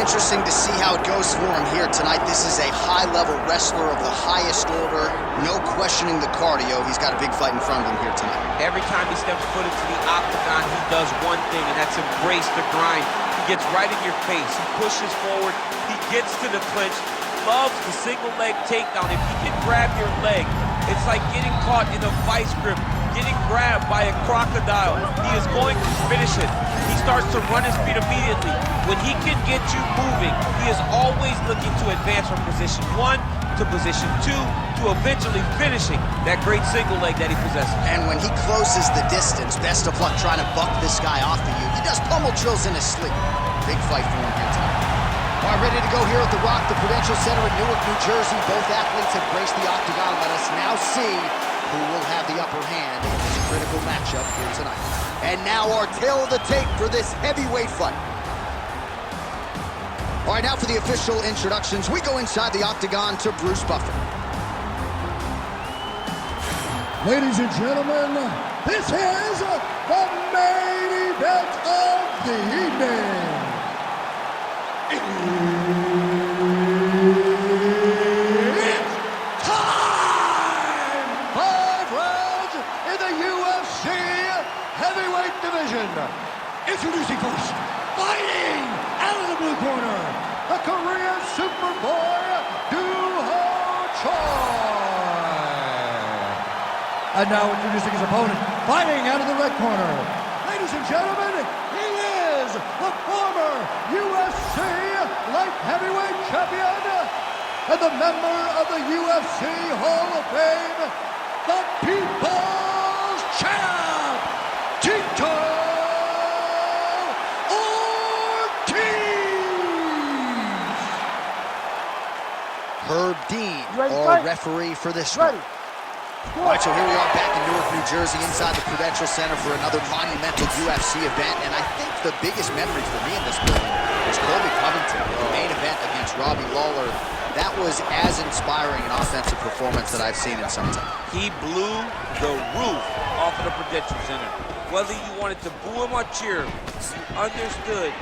interesting to see how it goes for him here tonight. This is a high-level wrestler of the highest order. No questioning the cardio. He's got a big fight in front of him here tonight. Every time he steps foot into the octagon, he does one thing, and that's embrace the grind. He gets right in your face. He pushes forward. He gets to the clinch. Loves the single leg takedown. If he can grab your leg, it's like getting caught in a vice grip, getting grabbed by a crocodile. He is going to finish it. He starts to run his feet immediately. When he can get you moving, he is always looking to advance from position 1 to position 2 to eventually finishing that great single leg that he possesses. And when he closes the distance, best of luck trying to buck this guy off of you. He does pummel drills in his sleep. Big fight for him here tonight. All right, ready to go here at the Rock, the Prudential Center in Newark, New Jersey. Both athletes have graced the octagon. Let us now see who will have the upper hand in this critical matchup here tonight. And now our tail of the tape for this heavyweight fight. All right, now for the official introductions. We go inside the octagon to Bruce Buffer. Ladies and gentlemen, this is the main event of the evening. It's time! 5 rounds in the UFC heavyweight division. Introducing first, fighting out of the blue corner, the Korean Superboy, Duho Choi. And now introducing his opponent, fighting out of the red corner. Ladies and gentlemen, he is the former UFC light heavyweight champion and the member of the UFC Hall of Fame, the People's Champ, Tito Ortiz. Herb Dean, our referee for this one. All right, so here we are back in Newark, New Jersey, inside the Prudential Center for another monumental UFC event. And I think the biggest memory for me in this building was Colby Covington, the main event against Robbie Lawler. That was as inspiring an offensive performance that I've seen in some time. He blew the roof off of the Prudential Center. Whether you wanted to boo him or cheer him, you understood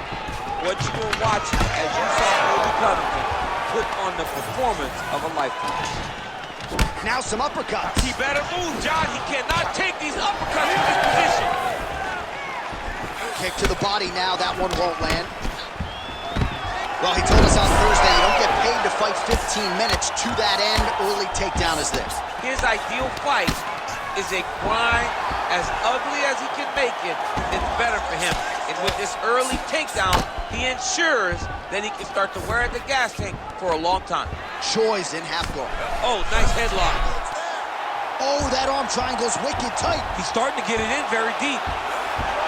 what you were watching as you saw Colby Covington put on the performance of a lifetime. Now some uppercuts. He better move, John. He cannot take these uppercuts in this position. Kick to the body now. That one won't land. Well, he told us on Thursday you don't get paid to fight 15 minutes. To that end, early takedown is this. His ideal fight is a grind. As ugly as he can make it, it's better for him. And with this early takedown, he ensures that he can start to wear at the gas tank for a long time. Choi's in half guard. Oh, nice headlock. Oh, that arm triangle's wicked tight. He's starting to get it in very deep.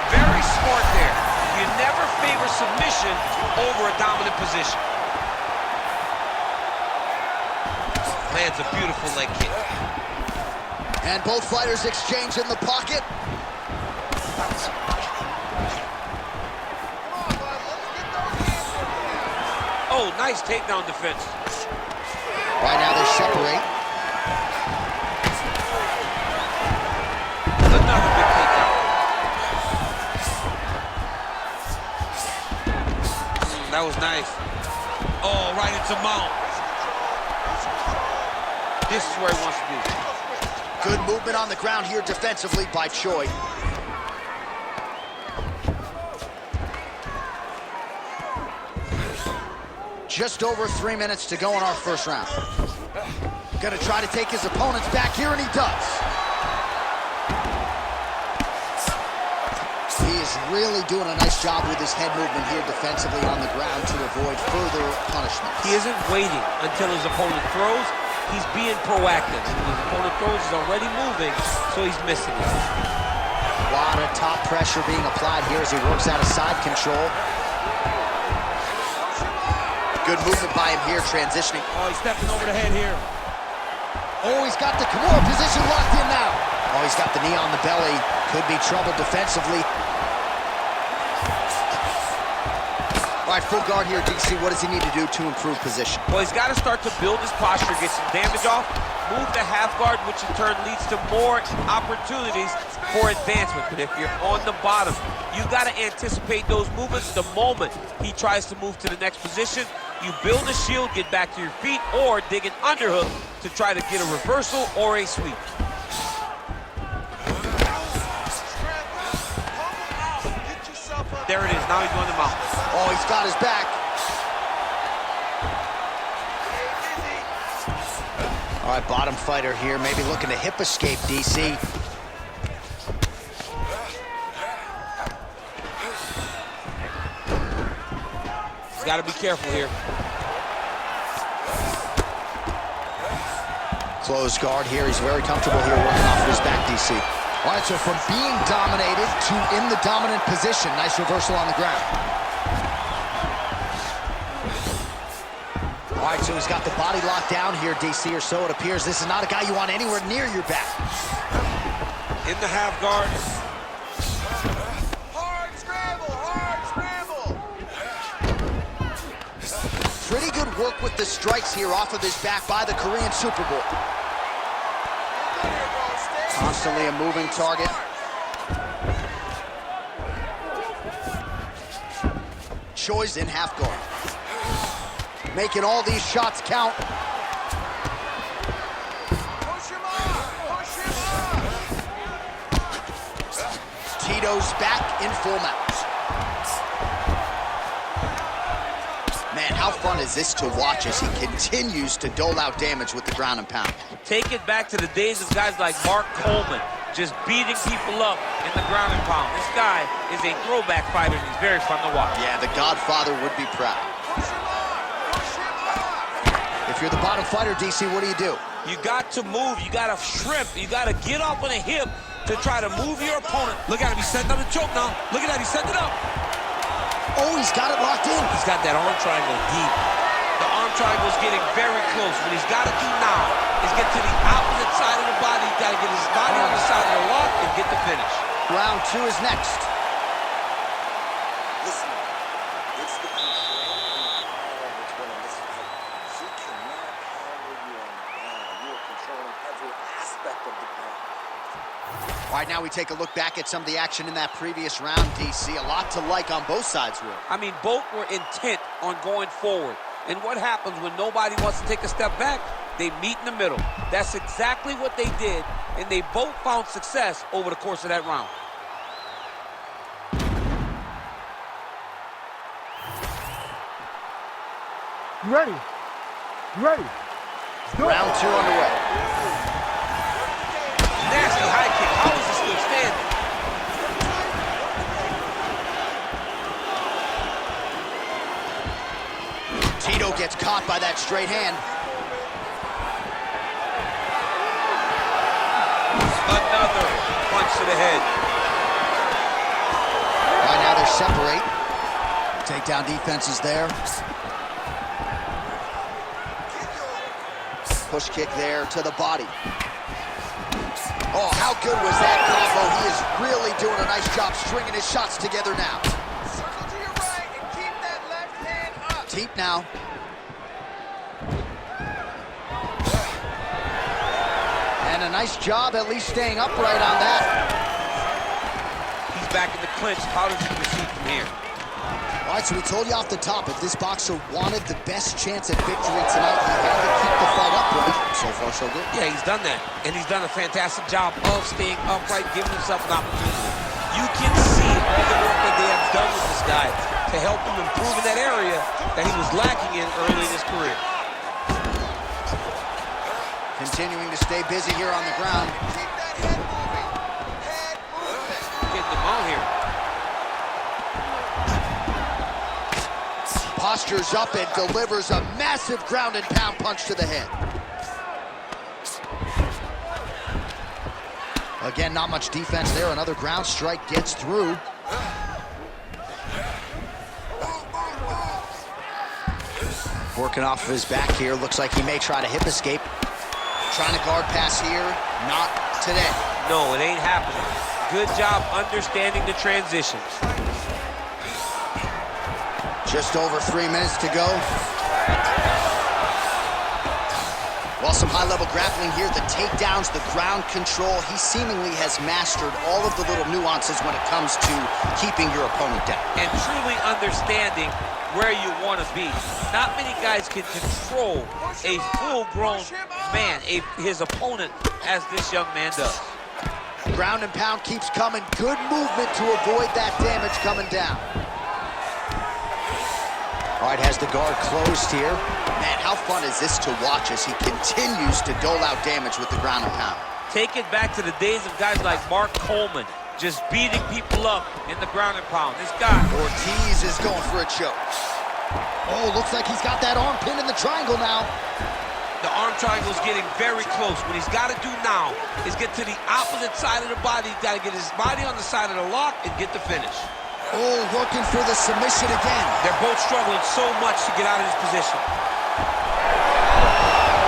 Very smart there. You never favor submission over a dominant position. Lands a beautiful leg kick. And both fighters exchange in the pocket. Oh, nice takedown defense. Right now they separate. Another big takedown. That was nice. Oh, right into mount. This is where he wants to be. Good movement on the ground here defensively by Choi. Just over 3 minutes to go in our first round. Gonna try to take his opponents back here, and he does. He is really doing a nice job with his head movement here defensively on the ground to avoid further punishment. He isn't waiting until his opponent throws. He's being proactive. When his opponent throws, he's already moving, so he's missing it. A lot of top pressure being applied here as he works out of side control. Good movement by him here, transitioning. Oh, he's stepping over the head here. Oh, he's got the Kimura position locked in now. Oh, he's got the knee on the belly. Could be trouble defensively. All right, full guard here, DC. What does he need to do to improve position? Well, he's got to start to build his posture, get some damage off, move the half guard, which in turn leads to more opportunities for advancement. But if you're on the bottom, you got to anticipate those movements the moment he tries to move to the next position. You build a shield, get back to your feet, or dig an underhook to try to get a reversal or a sweep. There it is, now he's going to mount. Oh, he's got his back. All right, bottom fighter here, maybe looking to hip escape, DC. He's got to be careful here. Closed guard here, he's very comfortable here working off of his back, DC. All right, so from being dominated to in the dominant position. Nice reversal on the ground. All right, so he's got the body locked down here, DC, or so it appears. This is not a guy you want anywhere near your back. In the half guard. Hard scramble. Pretty good work with the strikes here off of his back by the Korean Super Bowl. Constantly a moving target. Choi's in half guard. Making all these shots count. Push him up. Tito's back in full mount. Man, how fun is this to watch as he continues to dole out damage with the ground and pound? Take it back to the days of guys like Mark Coleman, just beating people up in the ground and pound. This guy is a throwback fighter, and he's very fun to watch. Yeah, the Godfather would be proud. If you're the bottom fighter, DC, what do? You got to move, you got to shrimp, you got to get off on a hip to try to move your opponent. Look at him, he's setting up the choke now. Look at that, he's setting it up. Oh, he's got it locked in. He's got that arm triangle deep. The arm triangle is getting very close. What he's got to do now is get to the opposite side of the body. He's got to get his body on the side of the lock and get the finish. Round 2 is next. Listen, it's the control that's winning this fight. He cannot handle you on the ground. You are controlling every aspect of the ground. All right, now we take a look back at some of the action in that previous round, DC. A lot to like on both sides, Will. I mean, both were intent on going forward. And what happens when nobody wants to take a step back? They meet in the middle. That's exactly what they did, and they both found success over the course of that round. You ready? You ready? Round 2 underway. Nasty high kick. How is he still standing? Tito gets caught by that straight hand. Another punch to the head. All right, now they separate. Takedown defense is there. Push kick there to the body. Oh, how good was that combo? He is really doing a nice job stringing his shots together now. Circle to your right and keep that left hand up. Deep now. And a nice job at least staying upright on that. He's back in the clinch. How does he proceed from here? All right, so we told you off the top, if this boxer wanted the best chance at victory tonight, he had to keep the fight upright. So far, so good. Yeah, he's done that. And he's done a fantastic job of staying upright, giving himself an opportunity. You can see all the work that they have done with this guy to help him improve in that area that he was lacking in early in his career. Continuing to stay busy here on the ground. Keep that head moving. Head moving. Getting him out here. Postures up and delivers a massive ground and pound punch to the head. Again, not much defense there. Another ground strike gets through. Working off of his back here. Looks like he may try to hip escape. Trying to guard pass here. Not today. No, it ain't happening. Good job understanding the transitions. Just over 3 minutes to go. Well, some high-level grappling here. The takedowns, the ground control. He seemingly has mastered all of the little nuances when it comes to keeping your opponent down. And truly understanding where you want to be. Not many guys can control a full-grown man, his opponent, as this young man does. Ground and pound keeps coming. Good movement to avoid that damage coming down. All right, has the guard closed here. Man, how fun is this to watch as he continues to dole out damage with the ground and pound. Take it back to the days of guys like Mark Coleman, just beating people up in the ground and pound. This guy. Ortiz is going for a choke. Oh, looks like he's got that arm pinned in the triangle now. The arm triangle is getting very close. What he's got to do now is get to the opposite side of the body. He's got to get his body on the side of the lock and get the finish. Oh, looking for the submission again. They're both struggling so much to get out of this position.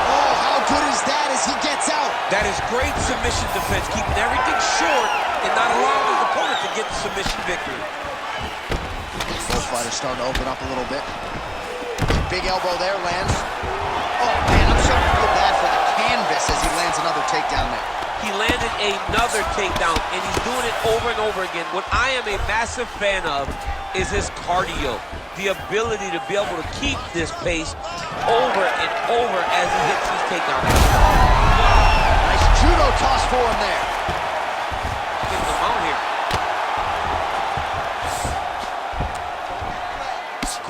Oh, how good is that as he gets out? That is great submission defense, keeping everything short and not allowing his opponent to get the submission victory. Both fighters starting to open up a little bit. Big elbow there, lands. Oh, man, I'm starting to feel bad for the canvas as he lands another takedown there. He landed another takedown, and he's doing it over and over again. What I am a massive fan of is his cardio, the ability to be able to keep this pace over and over as he hits these takedowns. Nice judo toss for him there. Getting him out here.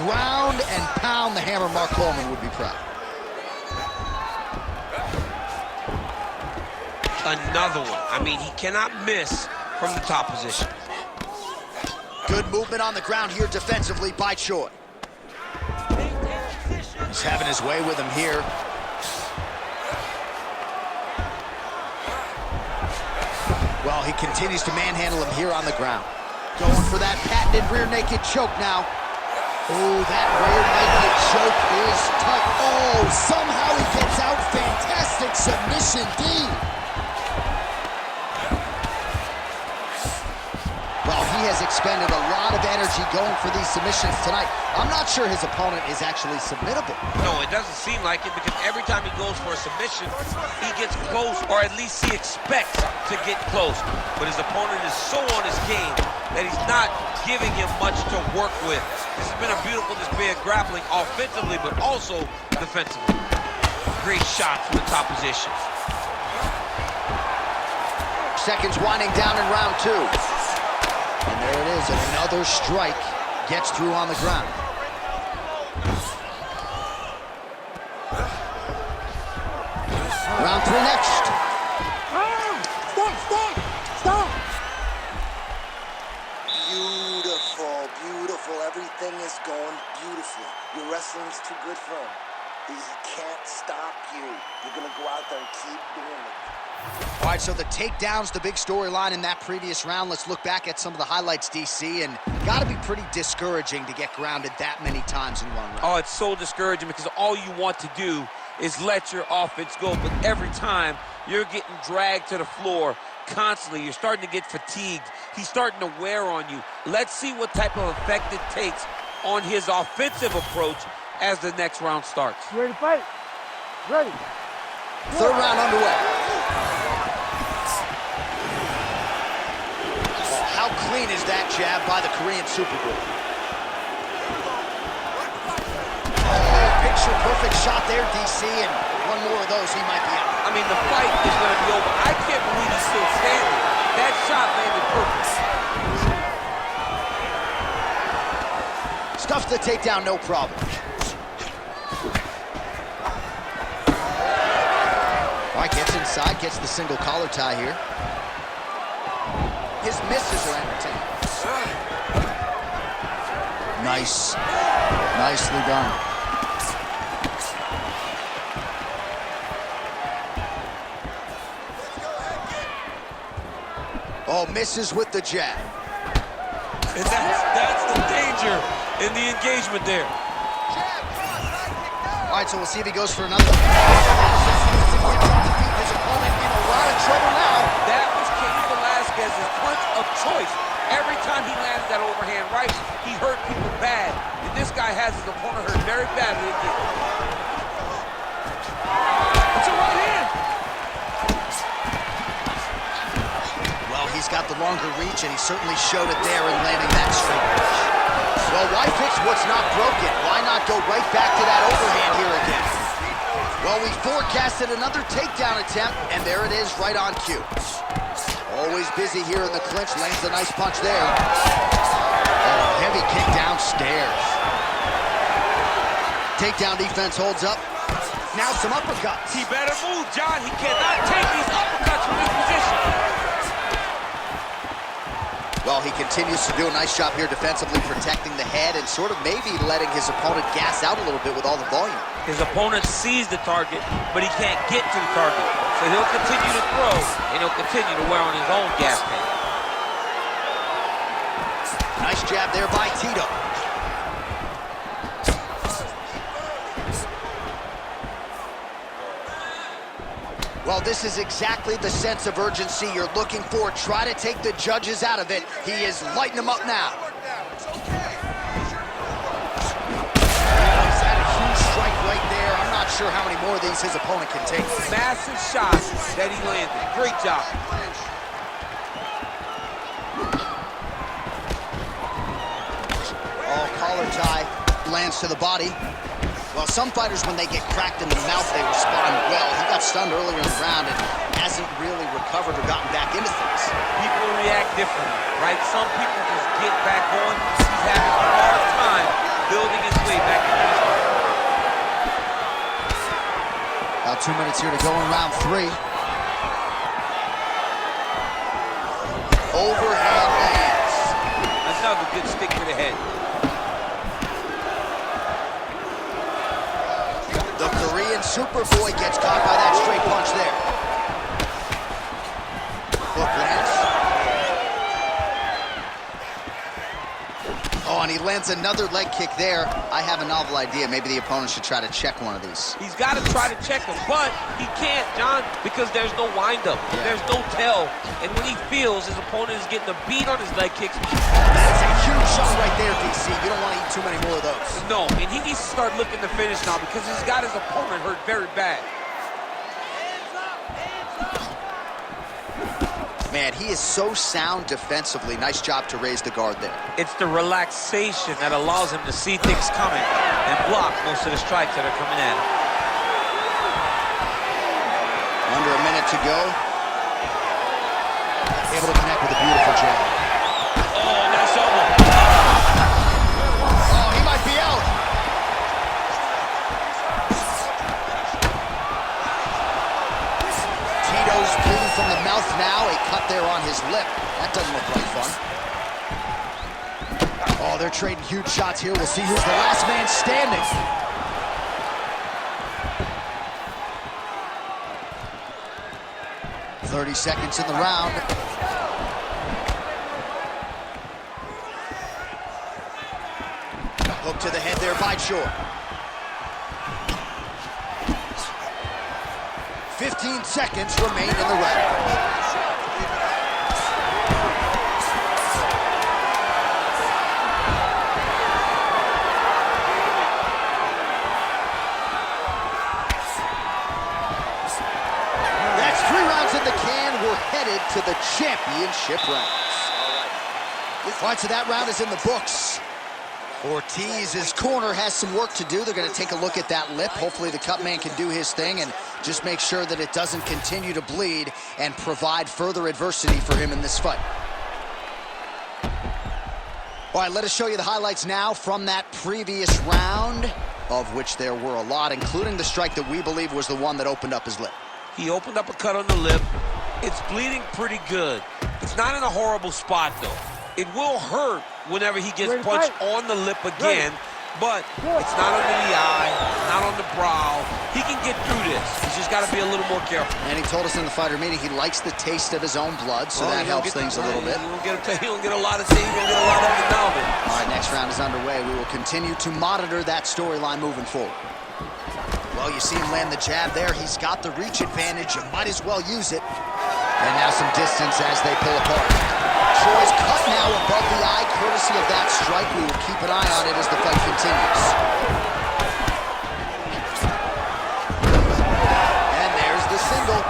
Ground and pound the hammer. Mark Coleman would be proud. Another one. I mean, he cannot miss from the top position. Good movement on the ground here defensively by Choi. He's having his way with him here. Well, he continues to manhandle him here on the ground. Going for that patented rear naked choke now. Oh, that rear naked choke is tight. Oh, somehow he gets out. Fantastic submission D. Well, he has expended a lot of energy going for these submissions tonight. I'm not sure his opponent is actually submittable. No, it doesn't seem like it, because every time he goes for a submission, he gets close, or at least he expects to get close. But his opponent is so on his game that he's not giving him much to work with. This has been a beautiful display of grappling offensively, but also defensively. Great shots from the top positions. Seconds winding down in round two. And there it is, another strike gets through on the ground. Round three next. Stop! Beautiful, beautiful. Everything is going beautifully. Your wrestling's too good for him. He can't stop you. You're gonna go out there and keep doing it. All right, so the takedowns, the big storyline in that previous round. Let's look back at some of the highlights, DC, and got to be pretty discouraging to get grounded that many times in one round. Oh, it's so discouraging, because all you want to do is let your offense go, but every time you're getting dragged to the floor constantly. You're starting to get fatigued. He's starting to wear on you. Let's see what type of effect it takes on his offensive approach as the next round starts. You ready to fight? Ready. Third round underway. How clean is that jab by the Korean Supergroup? Oh, picture perfect shot there, DC, and one more of those, he might be out. I mean, the fight is going to be over. I can't believe he's still standing. That shot landed perfect. Stuffs the takedown, no problem. All right, gets inside, gets the single collar tie here. His misses are entertaining. Nice. Nicely done. Oh, misses with the jab. And that's the danger in the engagement there. All right, so we'll see if he goes for another. His opponent in a lot of trouble now. That was Cain Velasquez's punch of choice. Every time he landed that overhand right, he hurt people bad. And this guy has his opponent hurt very badly again. It's a right longer reach, and he certainly showed it there in landing that straight punch. Well, why fix what's not broken? Why not go right back to that overhand here again? Well, we forecasted another takedown attempt, and there it is right on cue. Always busy here in the clinch, lands a nice punch there. Oh, heavy kick downstairs. Takedown defense holds up. Now some uppercuts. He better move, John. He cannot take these uppercuts from this position. Well, he continues to do a nice job here defensively, protecting the head and sort of maybe letting his opponent gas out a little bit with all the volume. His opponent sees the target, but he can't get to the target. So he'll continue to throw, and he'll continue to wear on his own gas tank. Nice jab there by Tito. Well, this is exactly the sense of urgency you're looking for. Try to take the judges out of it. He is lighting them up now. He's had a huge strike right there. I'm not sure how many more of these his opponent can take. Massive shots that he landed. Great job. Oh, collar tie lands to the body. Well, some fighters, when they get cracked in the mouth, they respond well. He got stunned earlier in the round and hasn't really recovered or gotten back into things. People react differently, right? Some people just get back on. He's having a hard time building his way back into this fight. About 2 minutes here to go in round 3. Overhand lands. Another good stick to the head. The Korean Superboy gets caught by that straight punch there. Hook lands. Oh, and he lands another leg kick there. I have a novel idea. Maybe the opponent should try to check one of these. He's got to try to check him, but he can't, John, because there's no windup. Yeah. There's no tell. And when he feels his opponent is getting a beat on his leg kicks, That's a huge shot right there, DC. You don't want to eat too many more of those. no, and he needs to start looking to finish now because he's got his opponent hurt very bad. Man, he is so sound defensively. Nice job to raise the guard there. It's the relaxation that allows him to see things coming and block most of the strikes that are coming at him. Under a minute to go. Able to connect with a beautiful jab. Oh, nice elbow. Oh, he might be out. Tito's bleeding from the mouth now. A cut there on his lip. That doesn't look like fun. Oh, they're trading huge shots here. We'll see who's the last man standing. "30 seconds in the round." Hook to the head there by Shore. 15 seconds remain in the round. That's 3 rounds in the can. We're headed to the championship rounds. All right, so that round is in the books. Ortiz's corner has some work to do. They're going to take a look at that lip. Hopefully the cut man can do his thing and just make sure that it doesn't continue to bleed and provide further adversity for him in this fight. All right, let us show you the highlights now from that previous round, of which there were a lot, including the strike that we believe was the one that opened up his lip. He opened up a cut on the lip. It's bleeding pretty good. It's not in a horrible spot, though. It will hurt whenever he gets punched on the lip again, but it's not under the eye, not on the brow. He can get through this. He's just got to be a little more careful. And he told us in the fighter meeting he likes the taste of his own blood, so that helps things a little bit. He don't get a lot of things. He don't get a lot of it now. All right, next round is underway. We will continue to monitor that storyline moving forward. Well, you see him land the jab there. He's got the reach advantage. You might as well use it. And now some distance as they pull apart. Troy's cut now above the eye, courtesy of that strike. We will keep an eye on it as the fight continues. And there's the single.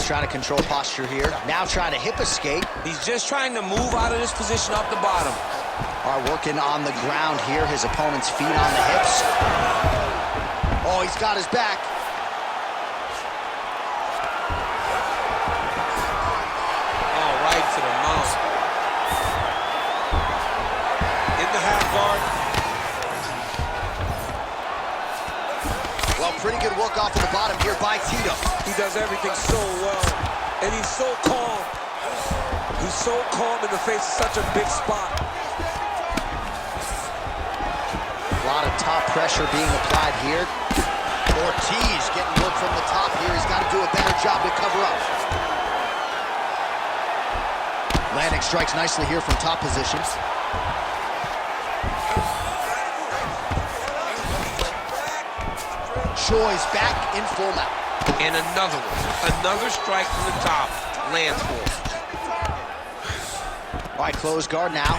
trying to control posture here. Now trying to hip escape. He's just trying to move out of this position off the bottom. Are working on the ground here. His opponent's feet on the hips. Oh, he's got his back. Oh, right to the mouth. In the half guard. Well, pretty good work off of the bottom here by Tito. He does everything so well, and he's so calm. He's so calm in the face of such a big spot. A lot of top pressure being applied here. Ortiz getting work from the top here. He's got to do a better job to cover up. Landing strikes nicely here from top positions. Choi's back in full mount. And another one. Another strike from the top. Lands for him. All right, close guard now.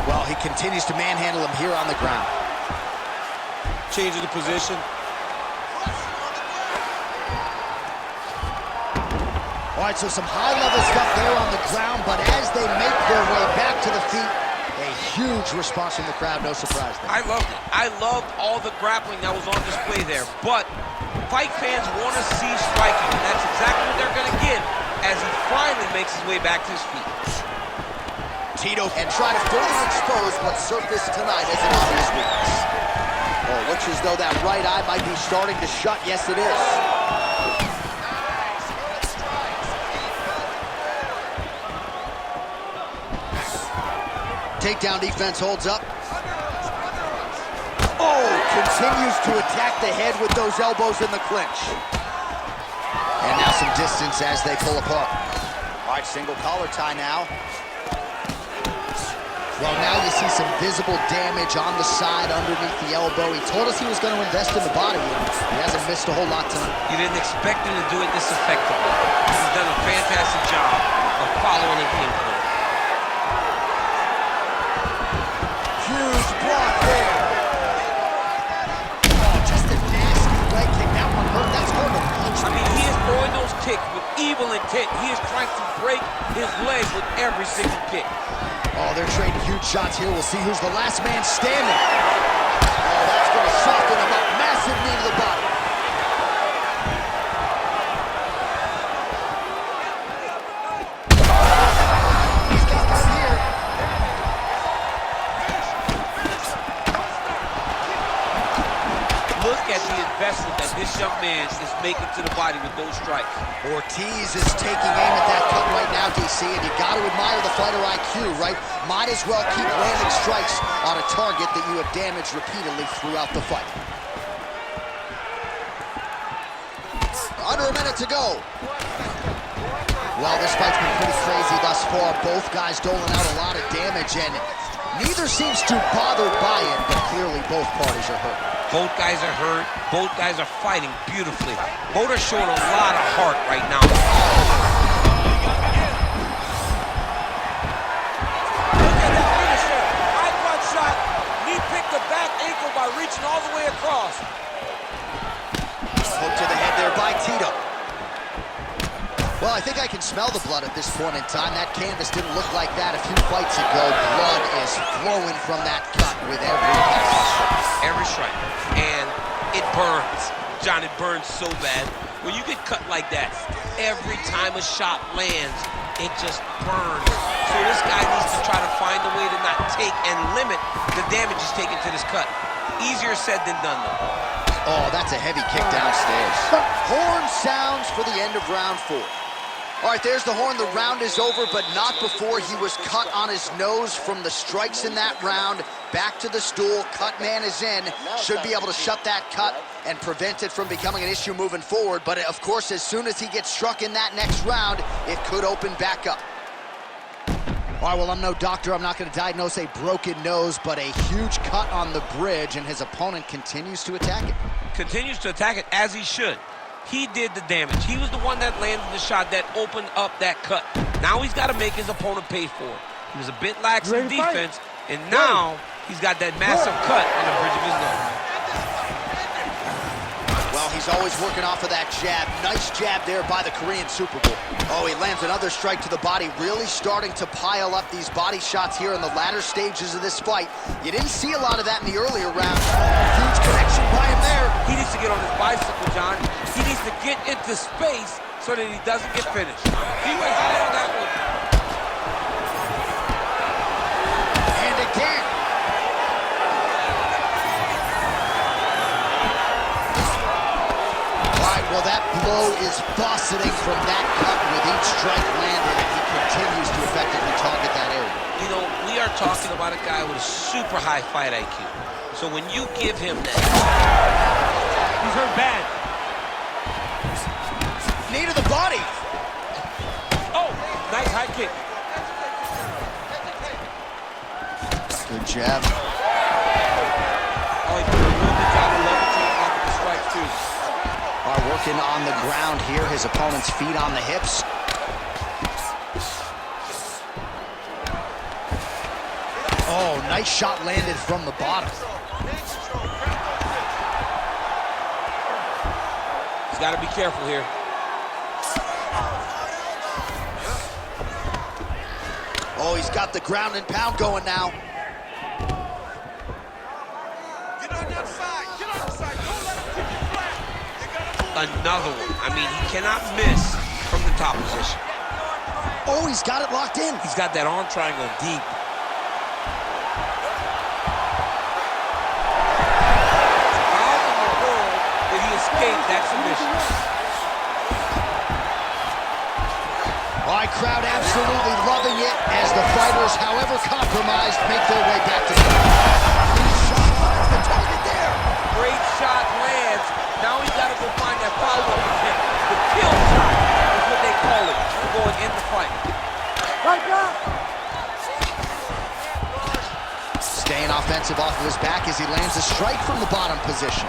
Well, he continues to manhandle him here on the ground. Changing the position. All right, so some high-level stuff there on the ground, but as they make their way back to the feet, a huge response from the crowd, no surprise there. I loved it. I loved all the grappling that was on display there, but fight fans want to see striking, and that's exactly what they're going to get as he finally makes his way back to his feet. Tito and try to further expose what surfaced tonight as an obvious weakness. Oh, looks as though that right eye might be starting to shut. Yes, it is. Takedown defense holds up. Oh, continues to attack the head with those elbows in the clinch. And now some distance as they pull apart. All right, single collar tie now. Well, now you see some visible damage on the side underneath the elbow. He told us he was going to invest in the body, and he hasn't missed a whole lot tonight. You didn't expect him to do it this effectively. He's done a fantastic job of following the game plan. Huge block there. Oh, just a nasty leg kick. That one hurt. That's hard to punch. I mean, he is throwing those kicks with evil intent. He is trying to break his leg with every single kick. Oh, they're trading huge shots here. We'll see who's the last man standing. Oh, that's going to soften him up. Massive knee to the body. He's got one here. Look at the investment that this young man is making to the body with those strikes. Ortiz is taking aim at that cut right now, DC, and you got to admire the fighter IQ, right? Might as well keep landing strikes on a target that you have damaged repeatedly throughout the fight. Under a minute to go. Well, this fight's been pretty crazy thus far. Both guys doling out a lot of damage, and neither seems too bothered by it, but clearly both parties are hurt. Both guys are hurt. Both guys are fighting beautifully. Both are showing a lot of heart right now. Look at that finisher. High punch shot. He picked the back ankle by reaching all the way across. Hook to the head there by Tito. Well, I think I can smell the blood at this point in time. That canvas didn't look like that a few fights ago. Blood is flowing from that cut with every strike. Every strike. And it burns. John, it burns so bad. When you get cut like that, every time a shot lands, it just burns. So this guy needs to try to find a way to not take and limit the damage he's taken to this cut. Easier said than done, though. Oh, that's a heavy kick downstairs. Horn sounds for the end of round 4. All right, there's the horn. The round is over, but not before he was cut on his nose from the strikes in that round. Back to the stool. Cut man is in. Should be able to shut that cut and prevent it from becoming an issue moving forward. But, of course, as soon as he gets struck in that next round, it could open back up. All right, well, I'm no doctor. I'm not going to diagnose a broken nose, but a huge cut on the bridge, and his opponent continues to attack it. Continues to attack it as he should. He did the damage. He was the one that landed the shot that opened up that cut. Now he's got to make his opponent pay for it. He was a bit lax in defense, and now he's got that massive cut on the bridge of his nose. always working off of that jab. Nice jab there by the Korean Superboy. Oh, he lands another strike to the body, really starting to pile up these body shots here in the latter stages of this fight. You didn't see a lot of that in the earlier rounds. Huge connection by him there. He needs to get on his bicycle, John. He needs to get into space so that he doesn't get finished. He went high on that one. And again. Well, that blow is buffeting from that cut with each strike landed, and he continues to effectively target that area. You know, we are talking about a guy with a super high fight IQ. So when you give him that... He's hurt bad. Knee to the body. Oh, nice high kick. Good jab. Oh, he did a real good job of leveraging off of the strikes, too. Working on the ground here, his opponent's feet on the hips. Oh, nice shot landed from the bottom. He's got to be careful here. Oh, he's got the ground and pound going now. Another one. I mean, he cannot miss from the top position. Oh, he's got it locked in. He's got that arm triangle deep. How in the world did he escape that submission? All right, crowd absolutely loving it as the fighters, however compromised, make their way back to the target there. Great shot lands. Now he's got to go find that follow-up hit. The kill shot is what they call it, going in the fight. Right now. Staying offensive off of his back as he lands a strike from the bottom position.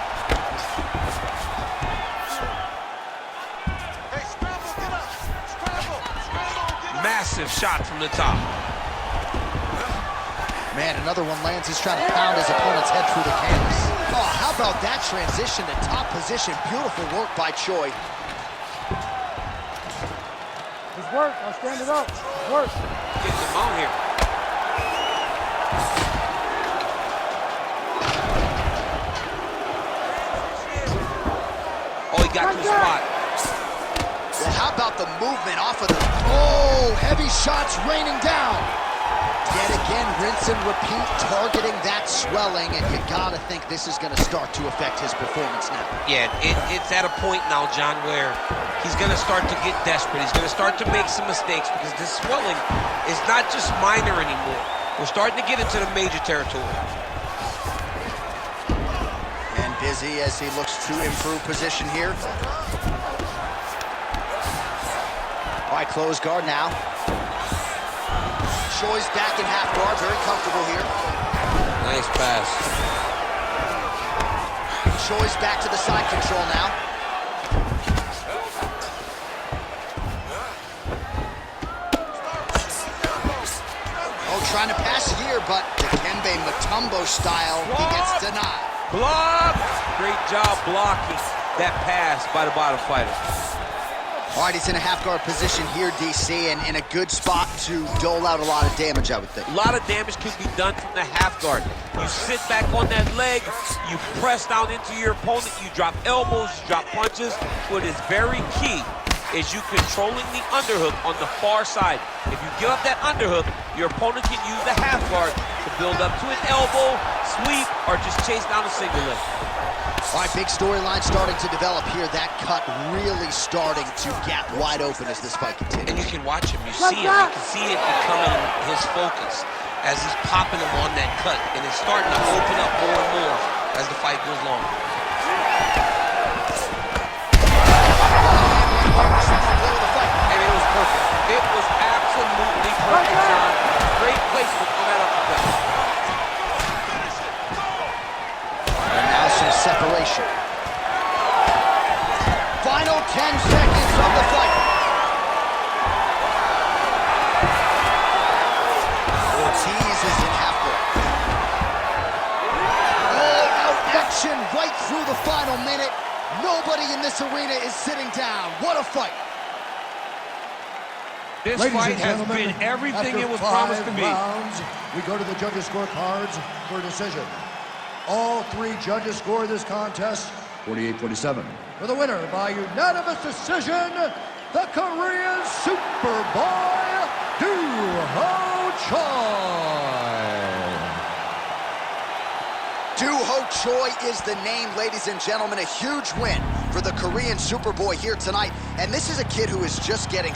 Hey, scramble, get up. Scramble, Massive shot from the top. Man, another one lands. He's trying to pound his opponent's head through the canvas. Oh, how about that transition to top position? Beautiful work by Choi. It's work. I'll stand it up. It's work. Getting him out here. Oh, he got to the spot. Well, how about the movement off of the... Oh, heavy shots raining down. Yet again, rinse and repeat, targeting that swelling, and you gotta think this is gonna start to affect his performance now. Yeah, it's at a point now, John, where he's gonna start to get desperate. He's gonna start to make some mistakes because this swelling is not just minor anymore. We're starting to get into the major territory. And busy as he looks to improve position here. All right, close guard now. Choi's back in half guard, very comfortable here. Nice pass. Choi's back to the side control now. Oh, trying to pass here, but the Kembe Mutombo style, he gets denied. Block! Great job blocking that pass by the bottom fighter. All right, he's in a half-guard position here, DC, and in a good spot to dole out a lot of damage, I would think. A lot of damage can be done from the half guard. You sit back on that leg, you press down into your opponent, you drop elbows, you drop punches. What is very key is you controlling the underhook on the far side. If you give up that underhook, your opponent can use the half guard to build up to an elbow, sweep, or just chase down a single leg. All right, big storyline starting to develop here. That cut really starting to gap wide open as this fight continues. And you can watch him, you see him, you can see it becoming his focus as he's popping him on that cut, and it's starting to open up more and more as the fight goes long. And it was perfect. It was absolutely perfect, John. Great placement on that uppercut. And now some separation. Final 10 seconds of the fight. Ortiz is in half guard. All out action right through the final minute. Nobody in this arena is sitting down. What a fight. This Ladies fight and has gentlemen, been everything after it was promised to 5 be. rounds, we go to the judges' scorecards for a decision. All 3 judges score this contest 48-47. For the winner by unanimous decision, the Korean Superboy, Doo-Ho Choi. Doo-Ho Choi is the name, ladies and gentlemen. A huge win for the Korean Superboy here tonight. And this is a kid who is just getting